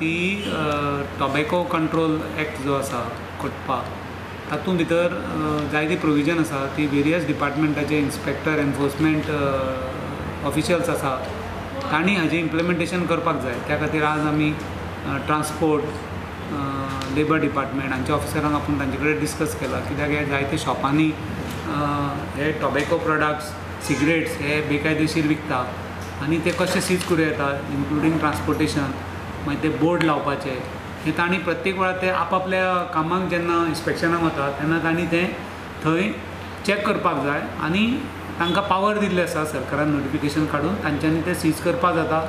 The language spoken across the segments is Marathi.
ती टॉबॅको कंट्रोल एक्ट जो आसा करपाक तातूंत भितर जायती प्रोविजन आसा ती वेरियस डिपार्टमेंटाचे इन्स्पेक्टर एनफोर्समेंट ऑफिशियल्स आसा तांणी हाजें इम्प्लिमेंटेशन करपाक जाय. त्या खातीर आज आमी ट्रान्सपोर्ट लेबर डिपार्टमेंट हांच्या ऑफिसरांक आपूण तांचे कडेन डिस्कस केला, कित्याक हे जायते शॉपांनी हे टॉबॅको प्रोडक्ट्स सिगरेट्स हे बेकायदेशीर विकता आनी ते कशे सीज करूं येता, इन्क्लुडींग ट्रान्सपोर्टेशन, मागीर ते बोर्ड लावपाचे हे तांणी प्रत्येक वेळार ते आपापल्या कामाक जेन्ना इन्स्पेक्शनाक वता तेन्ना तांणी ते थंय चॅक करपाक जाय आनी तांकां पावर दिल्ले आसा सरकारान नोटिफिकेशन काडून तांच्यांनी ते सीज करपाक जाता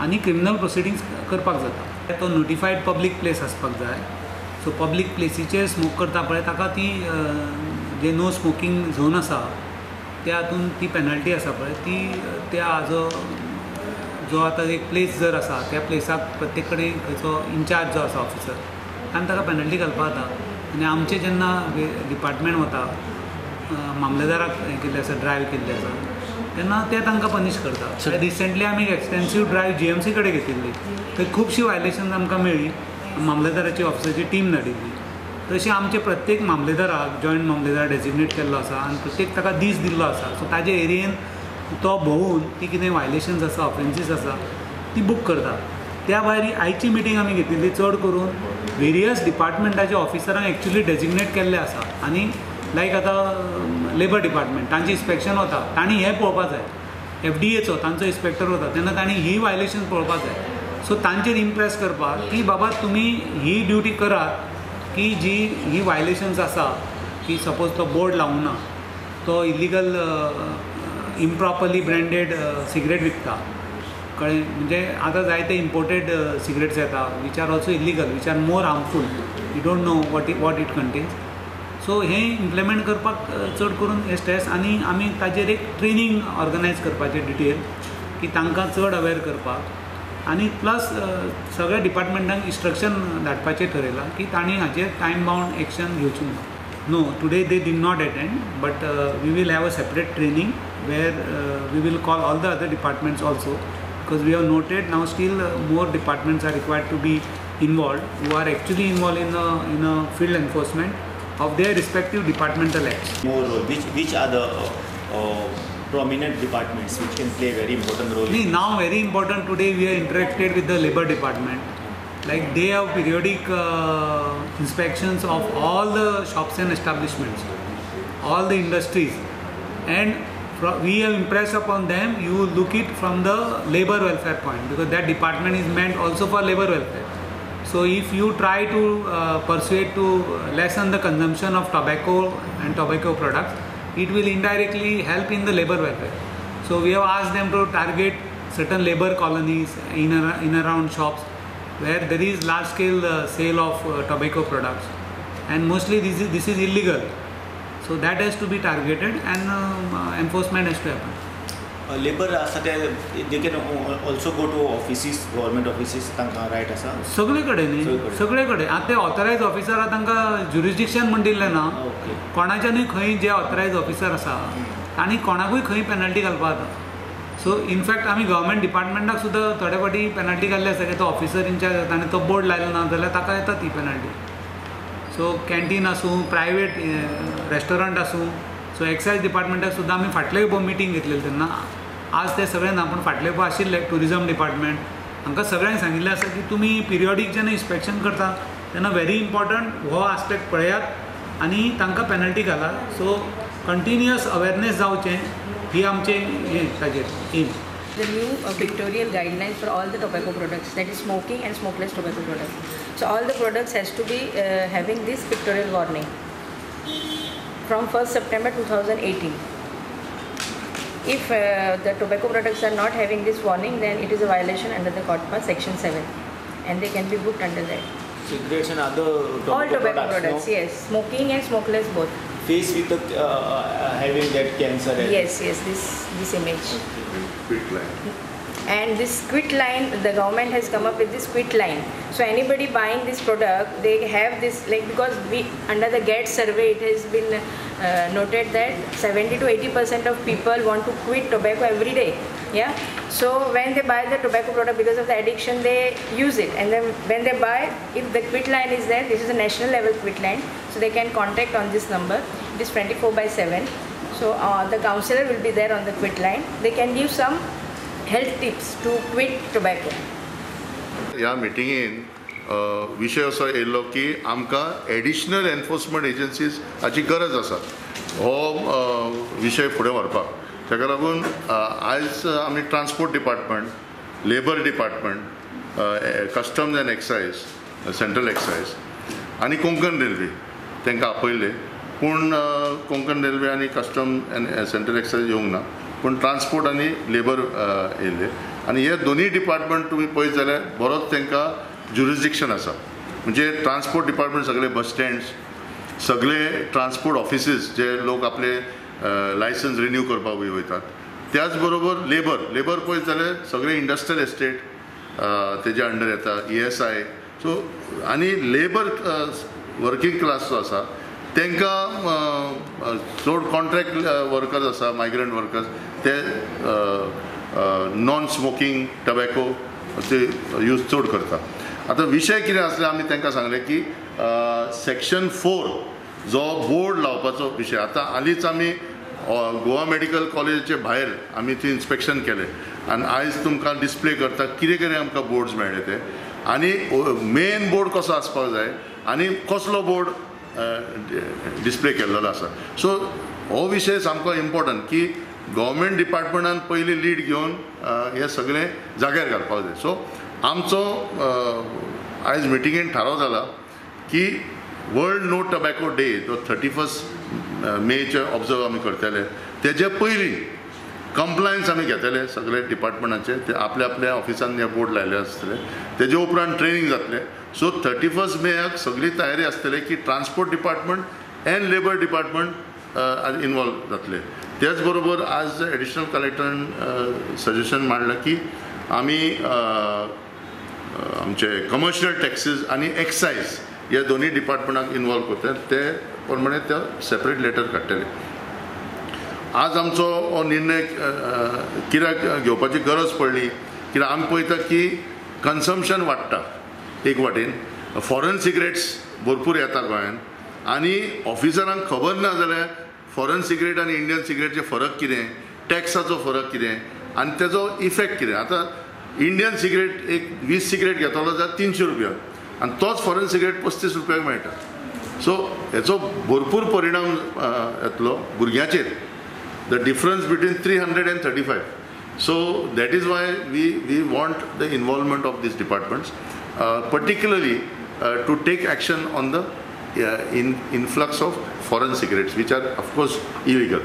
आनी क्रिमिनल प्रोसिडींग्स करपाक जाता. तो नोटिफायड पब्लीक प्लेस आसपाक जाय. सो पब्लीक प्लेसीचेर स्मोक करता पळय ताका ती जे नो स्मोकींग झोन आसा त्या हातून ती पेनल्टी आसा पळय ती त्या हाजो जो आतां एक प्लेस जर आसा त्या प्लेसाक प्रत्येक कडेन खंयचो इन्चार्ज जो आसा ऑफिसर ताणें ताका पेनल्टी घालपाक जाता. आनी आमचे जेन्ना डिपार्टमेंट वता मामलेदाराक हें केल्लें आसा ड्रायव्ह केल्लें आसा तेन्ना ते तांकां पनीश करता. रिसंटली आमी एक्सटेन्सीव ड्रायव्ह GMC कडेन घेतिल्ली, थंय खुबशीं वायलेशन्स आमकां मेळ्ळी, मामलेदाराची ऑफिसाची टीम धाडिल्ली. तशी आमचे प्रत्येक मामलेदाराक जॉयंट मामलेदार डेजिग्नेट केल्लो आसा आनी प्रत्येक ताका दीस दिल्लो आसा. सो ताजे एरियेन तो भोंवून ती कितें वायलेशन्स आसा ऑफेन्सीस आसा ती बूक करता. त्या भायर आयची मिटींग आमी घेतिल्ली चड करून वेरियस डिपार्टमेंटाच्या ऑफिसरांक एक्चुली डेजिग्नेट केल्ले आसा आनी लायक आतां लेबर डिपार्टमेंट तांचें इन्स्पेक्शन वता तांणी हें पळोवपाक जाय, FDAचो तांचो इन्स्पेक्टर वता तेन्ना तांणी ही वायलेशन पळोवपाक जाय. सो तांचेर इम्प्रेस करपाक की बाबा तुमी ही ड्युटी करात की जी ही वायलेशन्स आसा की सपोज तो बोर्ड लावूं ना, तो इलिगल इम्प्रॉपरली ब्रँडेड सिगरेट विकता कळ्ळें. म्हणजे आतां जायते इम्पोर्टेड सिगरेट्स येता which are also illegal, which are more harmful, you don't know what it contains. So हें इम्प्लिमेंट करपाक चड करून हे स्ट्रेस आनी आमी ताजेर एक ट्रेनींग ऑर्गनायज करपाचें डिटेल की तांकां चड अवेर करपाक आनी प्लस सगळ्या डिपार्टमेंटांक इन्स्ट्रक्शन धाडपाचें ठरयलां की तांणी हाचेर टायम बाउंड एक्शन घेवची ना. No, today they did not attend, but we will have a separate training where we will call all the other departments also, because we have noted now still more departments are required to be involved, who are actually involved in a field enforcement of their respective departmental acts. More role. Which are the prominent departments which can play a very important role? Now very important today we are interacted with the labor department. Like they have periodic inspections of all the shops and establishments, all the industries, and we have impressed upon them you look it from the labor welfare point, because that department is meant also for labor welfare. So if you try to persuade to lessen the consumption of tobacco and tobacco products, it will indirectly help in the labor welfare. So we have asked them to target certain labor colonies in around shops where there is large scale sale of tobacco products, and mostly this is illegal. So that has to be targeted and enforcement has to happen. Labor they can also go to offices, government offices, तांकां right आसा सगळे कडेन न्ही, सगळे कडेन. आतां ते ऑथरायज ऑफिसराक तांकां ज्युरिस्डिक्शन म्हण दिल्लें ना. कोणाच्यानूय खंय जे ऑथरायज ऑफिसर आसा तांणी कोणाकूय खंय पेनल्टी घालपाक जाता. सो इनफॅक्ट आमी गव्हर्मेंट डिपार्टमेंटाक सुद्दां थोडे फावटी पेनल्टी घाल्ली आसा की तो ऑफिसर इन्चार्ज जाता आनी तो बोर्ड लायलो ना जाल्यार ताका येता ती पेनल्टी. सो कॅन्टीन आसूं, प्रायवेट रेस्टॉरंट आसूं, सो एक्सायज डिपार्टमेंटाक सुद्दां आमी फाटले बोर्ड मिटींग घेतलेली तेन्ना आज ते सगळे ना पूण फाटले पळय आशिल्ले टुरिजम डिपार्टमेंट हांकां सगळ्यांक सांगिल्लें आसा की तुमी पिरियोडीक जेन्ना इन्स्पेक्शन करता तेन्ना व्हेरी इम्पॉर्टंट हो आस्पेक्ट पळयात आनी तांकां पेनल्टी घालात. सो कंटिन्युअस अवेरनेस जावचें ही आमचें हें ताजेर M. The new pictorial guidelines for all the tobacco products, that is smoking and smokeless tobacco products. So all the products has to be having this pictorial warning from 1st September 2018. If the tobacco products are not having this warning, then it is a violation under the CODPA section 7 and they can be booked under that. Cigarettes and other all tobacco products, no? Yes, smoking and smokeless both. Faced with the, having that cancer. Yes, this image. Quit line. And this quit line, the government has come up with this quit line. So anybody buying this product, they have this, like, because we under the GATT survey, it has been noted that 70 to 80% of people want to quit tobacco every day. Yeah. So when they buy the tobacco product, because of the addiction, they use it. And then when they buy, if the quit line is there, this is a national level quit line. So they can contact on this number. It is 24/7. So the counselor will be there on the quit line. They can give some health tips to quit tobacco. ह्या मिटिंगेन विषय असो येयल्लो की आमकां एडिशनल एनफोर्समेंट एजन्सीज हाची गरज आसा हो विशय फुडें व्हरपाक. ताका लागून आयज आमी transport department, labour department, customs and excise, central excise आनी कोंकण रेल्वे तांकां आपयले. पूण कोंकण रेल्वे आनी कस्टम एंड सेंट्रल एक्सायज येवंक ना, पूण ट्रान्सपोर्ट आनी लेबर येयले. आनी हे दोनी डिपार्टमेंट तुमी पळयत जाल्यार बरोच तांकां ज्युरिस्डिक्शन आसा. म्हणजे ट्रान्सपोर्ट डिपार्टमेंट सगळे बस स्टँड्स, सगळे ट्रान्सपोर्ट ऑफिसीस जे लोक आपले लायसन्स रिन्यू करपाक वयतात. त्याच बरोबर लेबर पळयत जाल्यार सगळे इंडस्ट्रियल एस्टेट तेजे अंडर येता, ESI. सो आनी लेबर वर्किंग क्लास जो आसा तांकां चड कॉन्ट्रॅक्ट वर्कर्स आसा, मायग्रंट वर्कर्स, ते नॉन स्मोकिंग टबॅको ते यूज चड करता. आतां विशय कितें आसलें आमी तांकां सांगलें की सेक्शन 4 जो बोर्ड लावपाचो विशय. आतां हालींच आमी गोवा मेडिकल कॉलेजीचे भायर आमी थंय इन्स्पेक्शन केलें आनी आयज तुमकां डिस्प्ले करता कितें कितें आमकां बोर्ड्स मेळ्ळे ते, आनी मेन बोर्ड कसो आसपाक जाय आनी कसलो बोर्ड डिस्प्ले केल्लो आसा. सो हो विशय सामको इम्पॉर्टंट की गव्हर्मेंट डिपार्टमेंटान पयलीं लीड घेवन हें सगळें जाग्यार घालपाक जाय. सो आमचो आयज मिटिंगेन थाराव जाला की वर्ल्ड नो टबॅको डे जो 31 मेचे ऑब्जर्व आमी करतले. तेजे पयलीं कंप्लायन्स आमी घेतले सगळे डिपार्टमेंटाचे, ते आपल्या आपल्या ऑफिसान हे बोर्ड लायले आसतले. तेजे उपरांत ट्रेनिंग जातले. सो 31 मेक सगळी तयारी आसतली की transport department end labour department involve जातले. त्याच बरोबर आज एडिशनल कलेक्टरान सजेशन मांडलां की आमी आमचे कमर्शियल टॅक्सीस आनी एक्सायज ह्या दोनी डिपार्टमेंटाक इन्वॉल्व करतात. ते प्रमाणे ते सेपरेट लेटर काडटले. आज आमचो हो निर्णय कित्याक घेवपाची गरज पडली कित्याक आमी पळयता की कन्सम्पशन वाडटा. एक वाटेन फॉरेन सिगरेट्स भरपूर येता गोंयांत आनी ऑफिसरांक खबर ना जाल्यार फॉरेन सिगरेट आनी इंडियन सिगरेटचे फरक कितें, टॅक्साचो फरक कितें आनी तेजो इफेक्ट कितें. आतां इंडियन सिगरेट एक 20 सिगरेट घेतलो जाल्यार 300 रुपया आनी तोच फॉरेन सिगरेट 35 रुपयाक मेळटा. सो हेचो भरपूर परिणाम येतलो भुरग्यांचेर. The difference between 300 and 35. So that is why we want the involvement of these departments, particularly to take action on the influx of foreign cigarettes, which are of course illegal.